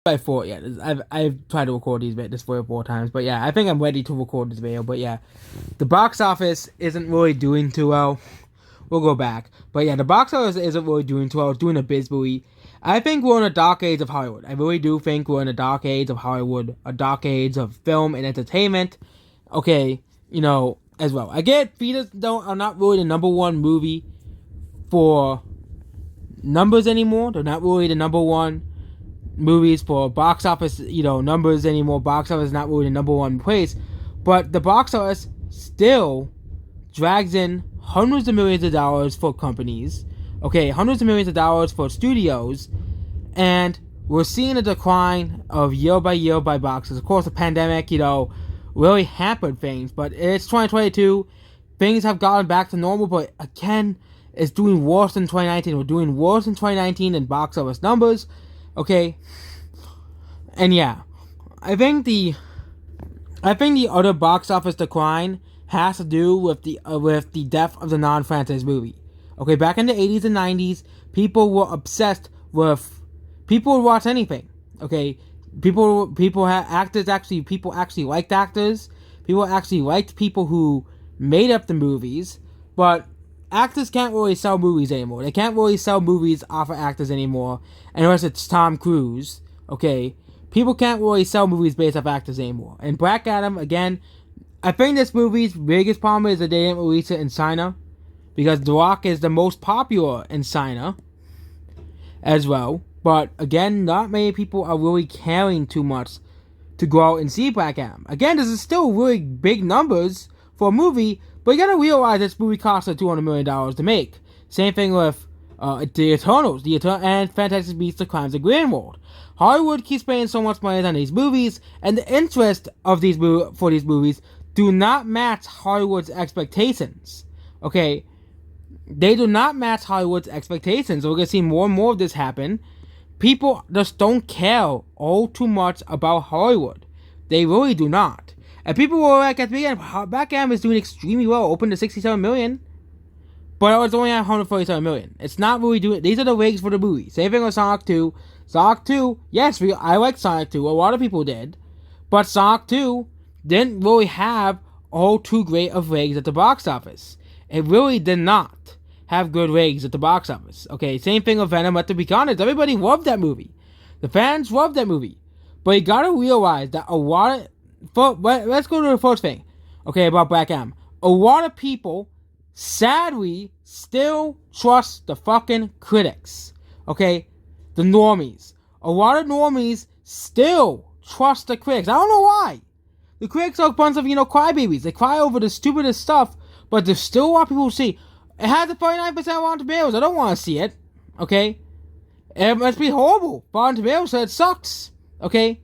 by 4, yeah. I've tried to record this 4 times, but yeah, I think I'm ready to record this video. But yeah, the box office isn't really doing too well. We'll go back, but yeah, the box office isn't really doing too well. It's doing abysmally. I think we're in a dark age of Hollywood. I really do think we're in a dark age of Hollywood, a dark age of film and entertainment. Okay, as well. I get feeders are not really the number one movie for numbers anymore. They're not really the number one movies for box office, numbers anymore. Box office is not really the number one place, but the box office still drags in hundreds of millions of dollars for companies. Okay, hundreds of millions of dollars for studios, and we're seeing a decline of year by year by boxes. Of course, the pandemic, really hampered things, but it's 2022. Things have gotten back to normal, but again, it's doing worse than 2019. We're doing worse in 2019 in box office numbers. Okay, and yeah, I think the other box office decline has to do with the death of the non-franchise movie. Okay, back in the 80s and 90s, people were obsessed with... People would watch anything. Okay, people actually liked actors. People actually liked people who made up the movies. But actors can't really sell movies anymore. They can't really sell movies off of actors anymore, unless it's Tom Cruise. Okay, people can't really sell movies based off actors anymore. And Black Adam, again, I think this movie's biggest problem is that they didn't release it in China, because The Rock is the most popular in China as well. But again, not many people are really caring too much to go out and see Black Adam. Again, this is still really big numbers for a movie, but you gotta realize this movie cost $200 million to make. Same thing with The Eternals, and Fantastic Beasts: The Crimes of Grindelwald. Hollywood keeps spending so much money on these movies, and the interest of these movies do not match Hollywood's expectations. Okay, they do not match Hollywood's expectations. So we're gonna see more and more of this happen. People just don't care all too much about Hollywood. They really do not. And people were like at the beginning, Black Adam is doing extremely well, opened to 67 million. But it was only at 147 million. It's not really doing... These are the ratings for the movie. Same thing with Sonic 2. Sonic 2, yes, I like Sonic 2. A lot of people did. But Sonic 2 didn't really have all too great of ratings at the box office. It really did not have good ratings at the box office. Okay, same thing with Venom. Let's be honest, everybody loved that movie. The fans loved that movie. But you gotta realize that a lot of... let's go to the first thing. Okay, about Black Adam. A lot of people, sadly, still trust the fucking critics. Okay? The normies. A lot of normies still trust the critics. I don't know why. The critics are a bunch of, crybabies. They cry over the stupidest stuff, but there's still a lot of people who say, it has a 49% Rotten Tomatoes. I don't want to see it. Okay? It must be horrible. Rotten Tomatoes said it sucks. Okay?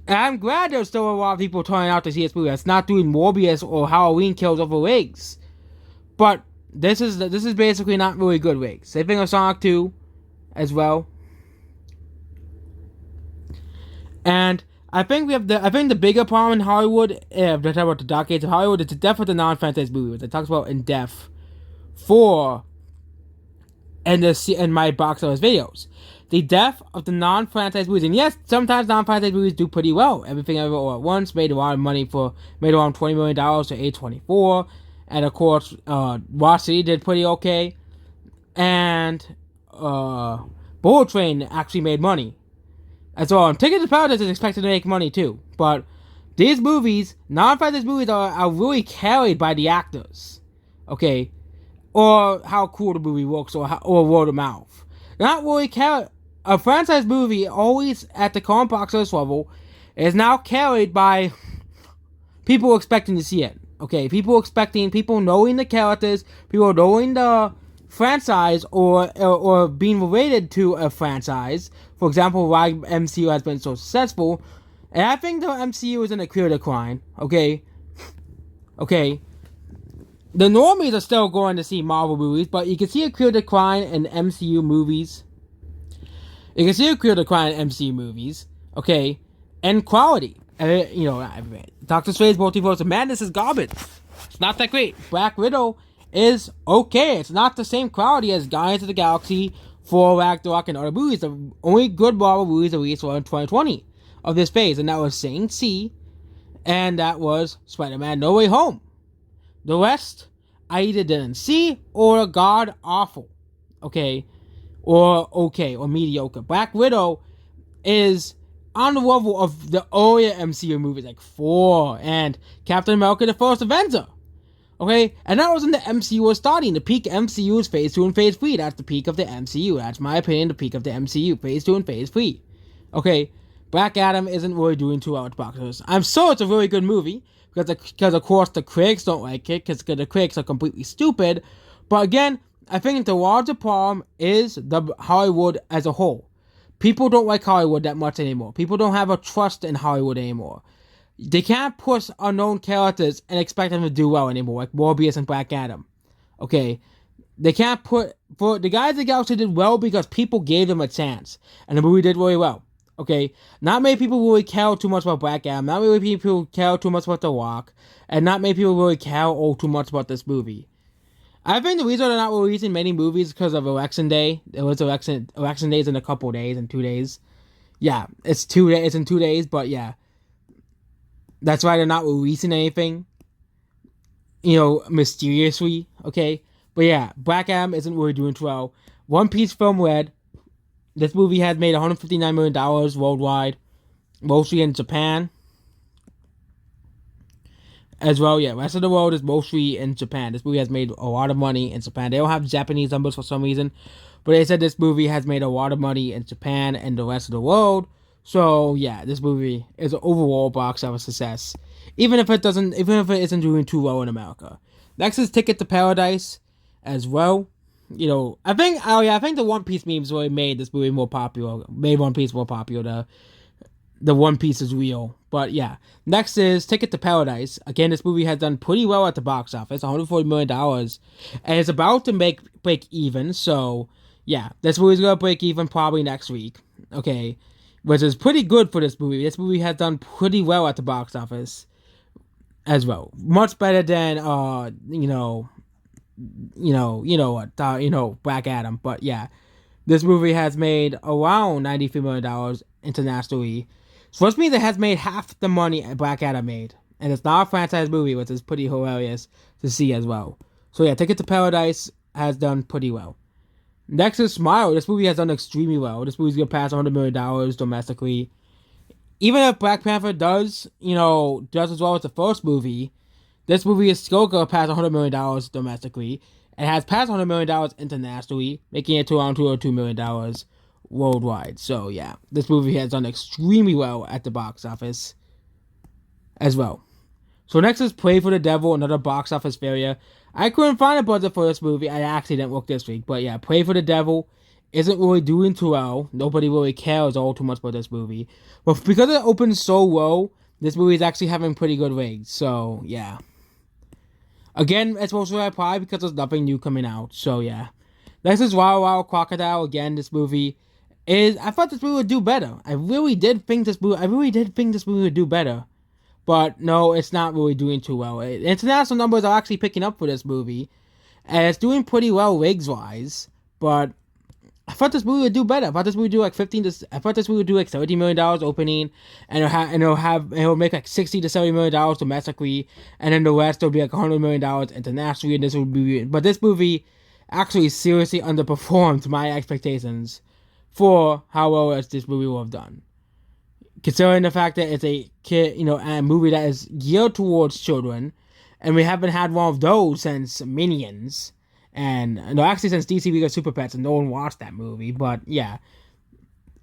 And I'm glad there's still a lot of people turning out to see this movie. It's not doing Morbius or Halloween Kills over wigs. But this is basically not really good wigs. Same thing with Sonic 2 as well. And I think the bigger problem in Hollywood, if they talk about the dark age of Hollywood, is the death of the non-franchise movies. It talks about in depth in my box office videos. The death of the non-franchise movies. And yes, sometimes non-franchise movies do pretty well. Everything Everywhere All at Once made a lot of money made around $20 million to A24. And of course, Lost City did pretty okay. And Bullet Train actually made money as well. And Ticket to Paradise is expected to make money too. But these movies, non-franchise movies, are really carried by the actors. Okay? Or how cool the movie works, or word of mouth. Not really carried. A franchise movie, always at the current box office level, is now carried by people expecting to see it. Okay, people knowing the characters, people knowing the franchise, or being related to a franchise. For example, why MCU has been so successful. And I think the MCU is in a clear decline. Okay. The normies are still going to see Marvel movies, but you can see a clear decline in MCU movies. Okay, and quality. Doctor Strange Multiverse of Madness is garbage. It's not that great. Black Widow is okay. It's not the same quality as Guardians of the Galaxy for Ragnarok and other movies. The only good Marvel movies released were in 2020 of this phase, and that was Shang-Chi, and that was Spider-Man No Way Home. The rest, I either didn't see or god awful, okay, or mediocre. Black Widow is on the level of the earlier MCU movies like Thor and Captain America: The First Avenger. Okay, and that wasn't the MCU was starting. The peak MCU is Phase 2 and Phase 3. That's the peak of the MCU. That's my opinion, the peak of the MCU. Phase 2 and Phase 3. Okay, Black Adam isn't really doing too well at the box office. I'm sure it's a really good movie, because of course the critics don't like it, because the critics are completely stupid. But again, I think the larger problem is the Hollywood as a whole. People don't like Hollywood that much anymore. People don't have a trust in Hollywood anymore. They can't push unknown characters and expect them to do well anymore, like Morbius and Black Adam. Okay, they can't put for the guys that actually did well because people gave them a chance, and the movie did really well. Okay, not many people really care too much about Black Adam. Not many people care too much about The Rock, and not many people really care too much about this movie. I think the reason they're not releasing many movies is because of Election Day. It was election days in a couple days, in 2 days. Yeah, it's 2 days. It's in 2 days, but yeah, that's why they're not releasing anything. Mysteriously. Okay, but yeah, Black Adam isn't really doing too well. One Piece film Red. This movie has made $159 million worldwide, mostly in Japan. As well, yeah. Rest of the world is mostly in Japan. This movie has made a lot of money in Japan. They don't have Japanese numbers for some reason, but they said this movie has made a lot of money in Japan and the rest of the world. So yeah, this movie is an overall box office success, even if it isn't doing too well in America. Next is Ticket to Paradise, as well. I think the One Piece memes really made this movie more popular. Made One Piece more popular. The One Piece is real. But yeah. Next is Ticket to Paradise. Again, this movie has done pretty well at the box office, $140 million. And it's about to break even. So yeah, this movie's gonna break even probably next week. Okay. Which is pretty good for this movie. This movie has done pretty well at the box office as well. Much better than Black Adam. But yeah. This movie has made around $93 million internationally. So which means it has made half the money Black Adam made. And it's not a franchise movie, which is pretty hilarious to see as well. So yeah, Ticket to Paradise has done pretty well. Next is Smile. This movie has done extremely well. This movie's gonna pass $100 million domestically. Even if Black Panther does as well as the first movie, this movie is still gonna pass $100 million domestically. It has passed $100 million internationally, making it to around $202 million worldwide. So yeah, this movie has done extremely well at the box office as well. So next is Pray for the Devil, another box office failure. I couldn't find a budget for this movie. I actually didn't look this week. But yeah, Pray for the Devil isn't really doing too well. Nobody really cares all too much about this movie. But because it opened so low, this movie is actually having pretty good ratings. So yeah. Again, it's mostly probably because there's nothing new coming out. So yeah. Next is Wow Wow Crocodile. Again, this movie I thought this movie would do better. I really did think this movie would do better. But no, it's not really doing too well. International numbers are actually picking up for this movie. And it's doing pretty well legs-wise. But I thought this movie would do better. I thought this movie would do like $30 million opening. And it'll make like $60 to $70 million domestically. And then the rest will be like $100 million internationally. But this movie actually seriously underperformed my expectations for how well this movie will have done. Considering the fact that it's a a movie that is geared towards children, and we haven't had one of those since Minions, and actually since DC League of Super Pets, and no one watched that movie. But yeah,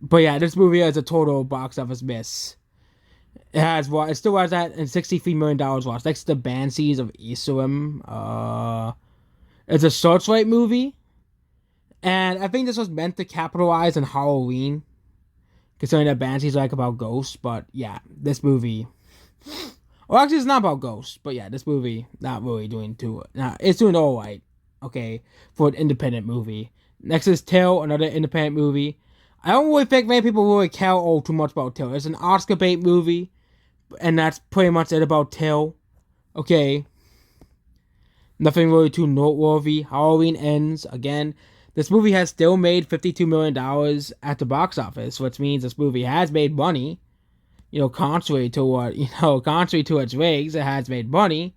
this movie is a total box office miss. It still has that and $63 million watched. Next to the Banshees of Inisherin. It's a Searchlight movie. And I think this was meant to capitalize on Halloween, considering that Banshees are like about ghosts. But yeah, this movie, well, actually it's not about ghosts, but yeah, this movie not really doing too. It's doing all right, okay, for an independent movie. Next is Till, another independent movie. I don't really think many people really care too much about Till. It's an Oscar bait movie, and that's pretty much it about Till. Okay, nothing really too noteworthy. Halloween Ends again. this movie has still made $52 million at the box office, which means this movie has made money. Contrary to its ratings, it has made money.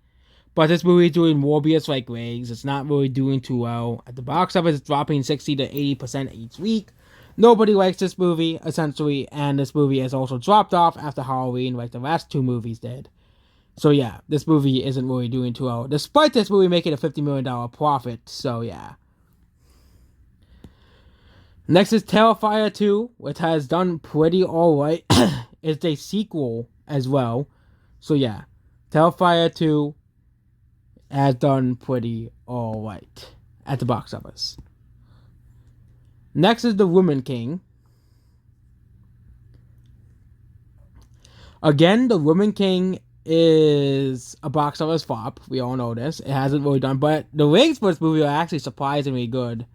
But this movie is doing Morbius-like ratings. It's not really doing too well at the box office. It's dropping 60 to 80% each week. Nobody likes this movie, essentially, and this movie has also dropped off after Halloween, like the last two movies did. So yeah, this movie isn't really doing too well, despite this movie making a $50 million profit. So yeah. Next is Terrifier 2, which has done pretty alright. It's a sequel as well. So yeah, Terrifier 2 has done pretty alright at the box office. Next is The Woman King. Again, The Woman King is a box office flop. We all know this. It hasn't really done, but the ratings for this movie are actually surprisingly good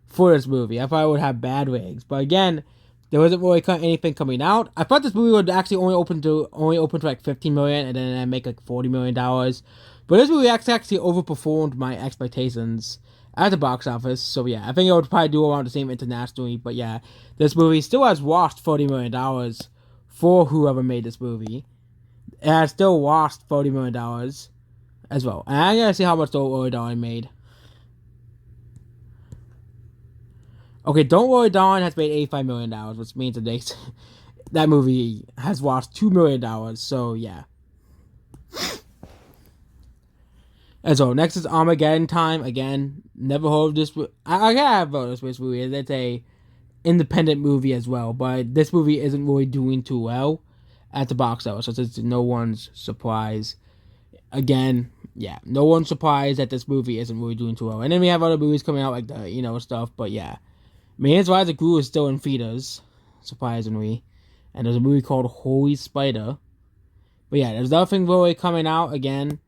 for this movie. I thought it would have bad ratings, but again, there wasn't really anything coming out. I thought this movie would actually only open to like $15 million and then make like $40 million. But this movie actually overperformed my expectations at the box office. So yeah, I think it would probably do around the same internationally. But yeah, this movie still has lost $40 million for whoever made this movie. It has still lost $40 million as well. And I'm going to see how much Don't Worry Darling made. Okay, Don't Worry Darling has made $85 million, which means that movie has lost $2 million. So yeah. And so next is Armageddon Time. Again, never heard of this. I have heard of this movie. It's a independent movie as well, but this movie isn't really doing too well at the box office, so it's no one's surprise. Again, yeah, no one's surprised that this movie isn't really doing too well. And then we have other movies coming out like the stuff, but yeah, Man's Rise of Gru is still in theaters, surprisingly, and there's a movie called Holy Spider. But yeah, there's nothing really coming out again.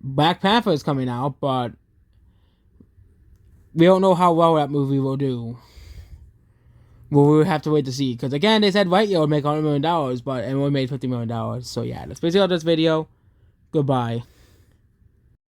Black Panther is coming out, but we don't know how well that movie will do. We'll have to wait to see. Because again, they said Lightyear would make $100 million, but it only made $50 million. So yeah, that's basically all this video. Goodbye.